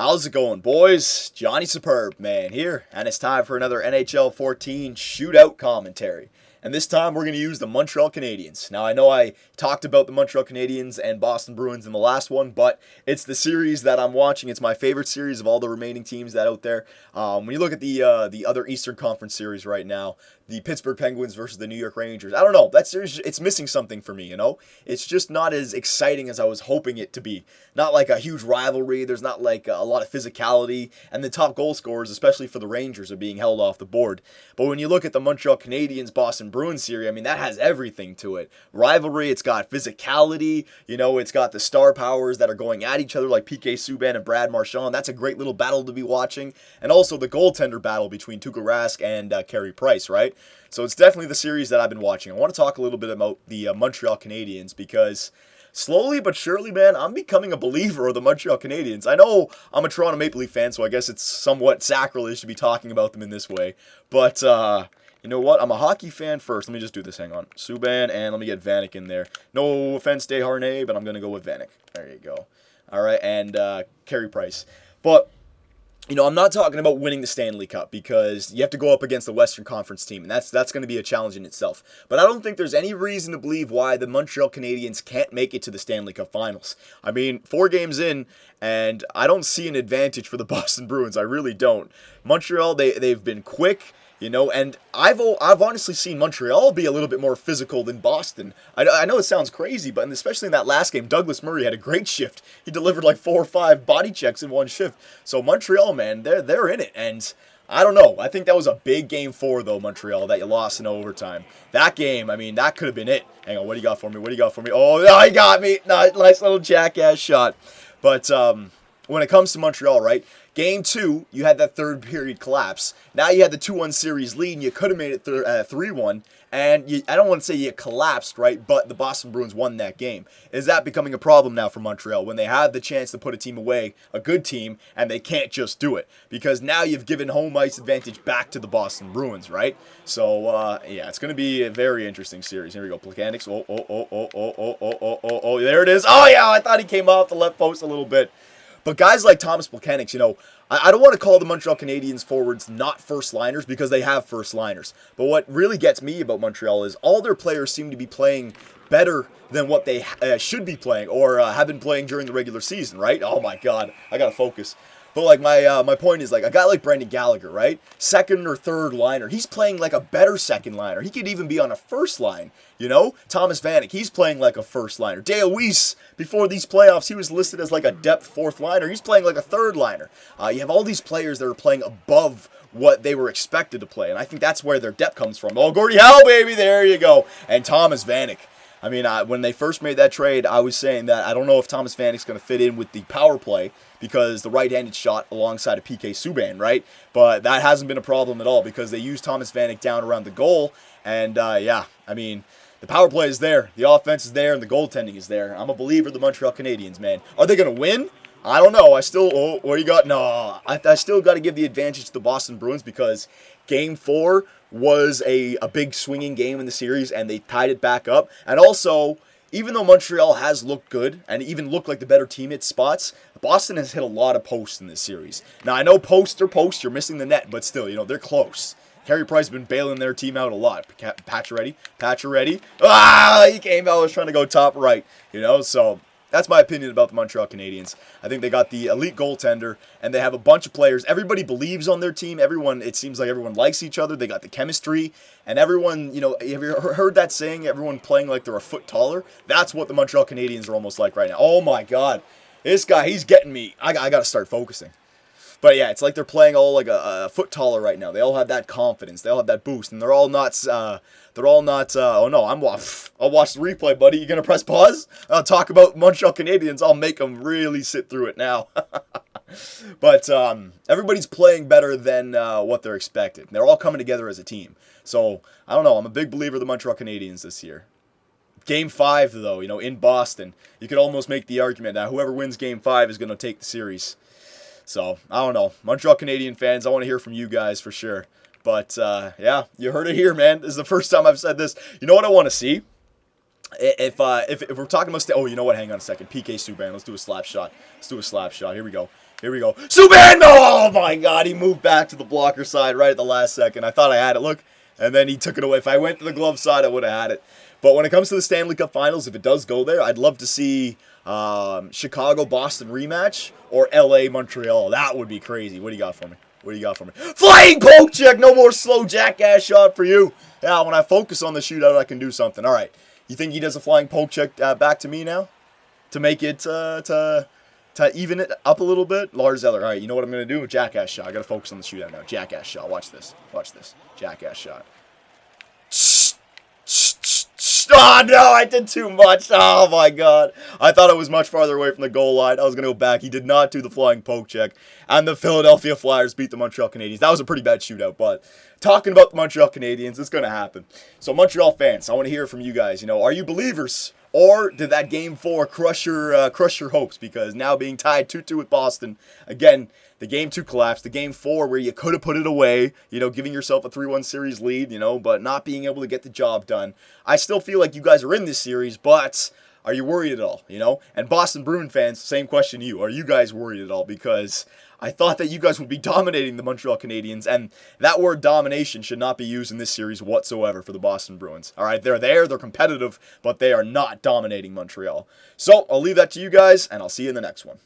How's it going, boys? Johnny Superbman here, and it's time for another NHL 14 Shootout commentary. And this time we're going to use the Montreal Canadiens. Now, I know I talked about the Montreal Canadiens and Boston Bruins in the last one, but it's the series that I'm watching. It's my favorite series of all the remaining teams that out there. When you look at the other Eastern Conference series right now, the Pittsburgh Penguins versus the New York Rangers, I don't know. That series, it's missing something for me, you know? It's just not as exciting as I was hoping it to be. Not like a huge rivalry. There's not like a lot of physicality. And the top goal scorers, especially for the Rangers, are being held off the board. But when you look at the Montreal Canadiens Boston Bruins series, I mean, that has everything to it. Rivalry, it's got physicality, you know, it's got the star powers that are going at each other like PK Subban and Brad Marchand. That's a great little battle to be watching. And also the goaltender battle between Tuukka Rask and Carey Price, right? So it's definitely the series that I've been watching. I want to talk a little bit about the Montreal Canadiens because slowly but surely, man, I'm becoming a believer of the Montreal Canadiens. I know I'm a Toronto Maple Leaf fan, so I guess it's somewhat sacrilege to be talking about them in this way. But you know what? I'm a hockey fan first. Let me just do this. Hang on. Subban, and let me get Vanek in there. No offense, Desharnais, but I'm going to go with Vanek. There you go. All right, and Carey Price. But you know, I'm not talking about winning the Stanley Cup because you have to go up against the Western Conference team, and that's going to be a challenge in itself. But I don't think there's any reason to believe why the Montreal Canadiens can't make it to the Stanley Cup Finals. I mean, 4 games in, and I don't see an advantage for the Boston Bruins. I really don't. Montreal, they've been quick. You know, and I've honestly seen Montreal be a little bit more physical than Boston. I know it sounds crazy, but especially in that last game, Douglas Murray had a great shift. He delivered like 4 or 5 body checks in one shift. So Montreal, man, they're in it. And I don't know. I think that was a big game 4, though, Montreal, that you lost in overtime. That game, I mean, that could have been it. Hang on, what do you got for me? What do you got for me? Oh, he got me. Nice little jackass shot. But when it comes to Montreal, right? Game 2, you had that third period collapse. Now you had the 2-1 series lead, and you could have made it 3-1. And I don't want to say you collapsed, right? But the Boston Bruins won that game. Is that becoming a problem now for Montreal when they have the chance to put a team away, a good team, and they can't just do it? Because now you've given home ice advantage back to the Boston Bruins, right? So, yeah, it's going to be a very interesting series. Here we go. Plekanec. Oh, there it is. Oh, yeah, I thought he came off the left post a little bit. But guys like Thomas Plekanec, you know, I don't want to call the Montreal Canadiens forwards not first-liners because they have first-liners. But what really gets me about Montreal is all their players seem to be playing better than what they should be playing or have been playing during the regular season, right? Oh, my God. I got to focus. But, like, my point is, like, a guy like Brendan Gallagher, right? Second or third liner. He's playing like a better second liner. He could even be on a first line, you know? Thomas Vanek, he's playing like a first liner. Dale Weiss, before these playoffs, he was listed as like a depth fourth liner. He's playing like a third liner. You have all these players that are playing above what they were expected to play, and I think that's where their depth comes from. Oh, Gordie Howe, baby, there you go. And Thomas Vanek. I mean, when they first made that trade, I was saying that I don't know if Thomas Vanek's going to fit in with the power play because the right-handed shot alongside of PK Subban, right? But that hasn't been a problem at all because they use Thomas Vanek down around the goal. And, yeah, I mean, the power play is there. The offense is there, and the goaltending is there. I'm a believer of the Montreal Canadiens, man. Are they going to win? I don't know. What do you got? No, I still got to give the advantage to the Boston Bruins because Game 4 was a big swinging game in the series, and they tied it back up. And also, even though Montreal has looked good and even looked like the better team at spots, Boston has hit a lot of posts in this series. Now, I know post, you're missing the net, but still, you know, they're close. Carey Price has been bailing their team out a lot. Pacioretty. He came out, was trying to go top right, you know, so that's my opinion about the Montreal Canadiens. I think they got the elite goaltender, and they have a bunch of players. Everybody believes on their team. It seems like everyone likes each other. They got the chemistry, and everyone, you know, have you heard that saying, everyone playing like they're a foot taller? That's what the Montreal Canadiens are almost like right now. Oh, my God. This guy, he's getting me. I got to start focusing. But yeah, it's like they're playing all like a foot taller right now. They all have that confidence. They all have that boost, and they're all not. Oh no, I'll watch the replay, buddy. You gonna press pause? I'll talk about Montreal Canadiens. I'll make them really sit through it now. But everybody's playing better than what they're expected. They're all coming together as a team. So I don't know. I'm a big believer of the Montreal Canadiens this year. Game 5, though, you know, in Boston, you could almost make the argument that whoever wins Game 5 is going to take the series. So, I don't know. Montreal Canadian fans, I want to hear from you guys for sure. But, yeah, you heard it here, man. This is the first time I've said this. You know what I want to see? If we're talking about... you know what? Hang on a second. PK Subban. Let's do a slap shot. Here we go. Here we go. Subban! Oh my god, he moved back to the blocker side right at the last second. I thought I had it, look. And then he took it away. If I went to the glove side, I would have had it. But when it comes to the Stanley Cup Finals, if it does go there, I'd love to see Chicago-Boston rematch or LA-Montreal. That would be crazy. What do you got for me? What do you got for me? Flying poke check! No more slow jackass shot for you. Yeah, when I focus on the shootout, I can do something. All right. You think he does a flying poke check back to me now? To make it, to even it up a little bit? Lars Eller. All right, you know what I'm going to do? Jackass shot. I got to focus on the shootout now. Jackass shot. Watch this. Watch this. Jackass shot. Oh, no, I did too much. Oh, my God. I thought it was much farther away from the goal line. I was going to go back. He did not do the flying poke check. And the Philadelphia Flyers beat the Montreal Canadiens. That was a pretty bad shootout, but talking about the Montreal Canadiens, it's going to happen. So, Montreal fans, I want to hear from you guys. You know, are you believers? Or did that Game 4 crush your hopes? Because now being tied 2-2 with Boston, again, the Game 2 collapsed. The Game 4 where you could have put it away, you know, giving yourself a 3-1 series lead, you know, but not being able to get the job done. I still feel like you guys are in this series, but are you worried at all, you know? And Boston Bruin fans, same question to you. Are you guys worried at all? Because I thought that you guys would be dominating the Montreal Canadiens, and that word domination should not be used in this series whatsoever for the Boston Bruins. All right, they're competitive, but they are not dominating Montreal. So I'll leave that to you guys, and I'll see you in the next one.